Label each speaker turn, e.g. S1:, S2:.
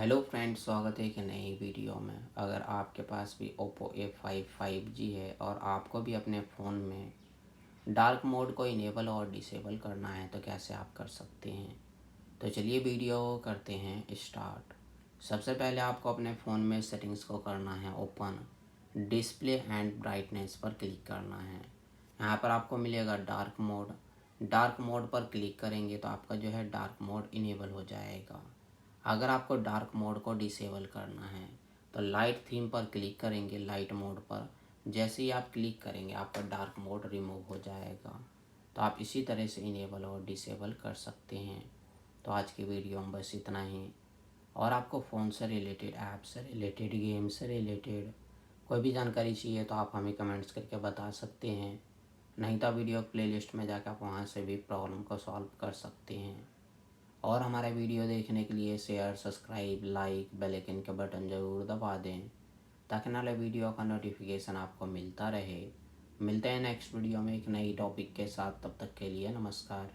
S1: Hello friends, स्वागत है एक नई वीडियो में। अगर आपके पास भी ओप्पो A5 5G है और आपको भी अपने फ़ोन में डार्क मोड को इनेबल और डिसेबल करना है तो कैसे आप कर सकते हैं। तो चलिए वीडियो करते हैं स्टार्ट। सबसे पहले आपको अपने फ़ोन में सेटिंग्स को करना है ओपन, डिस्प्ले एंड ब्राइटनेस पर क्लिक करना है। यहाँ पर आपको मिलेगा डार्क मोड। डार्क मोड पर क्लिक करेंगे तो आपका जो है डार्क मोड इनेबल हो जाएगा। अगर आपको डार्क मोड को डिसेबल करना है तो लाइट थीम पर क्लिक करेंगे, लाइट मोड पर। जैसे ही आप क्लिक करेंगे आपका डार्क मोड रिमूव हो जाएगा। तो आप इसी तरह से इनेबल और डिसेबल कर सकते हैं। तो आज की वीडियो में बस इतना ही। और आपको फ़ोन से रिलेटेड, ऐप से रिलेटेड, गेम से रिलेटेड कोई भी जानकारी चाहिए तो आप हमें कमेंट्स करके बता सकते हैं। नहीं तो वीडियो प्लेलिस्ट में जाकर आप वहाँ से भी प्रॉब्लम को सॉल्व कर सकते हैं। और हमारा वीडियो देखने के लिए share, subscribe, like, bell icon के बटन ज़रूर दबा दें ताकि नाले वीडियो का नोटिफिकेशन आपको मिलता रहे। मिलते हैं नेक्स्ट वीडियो में एक नई टॉपिक के साथ। तब तक के लिए नमस्कार।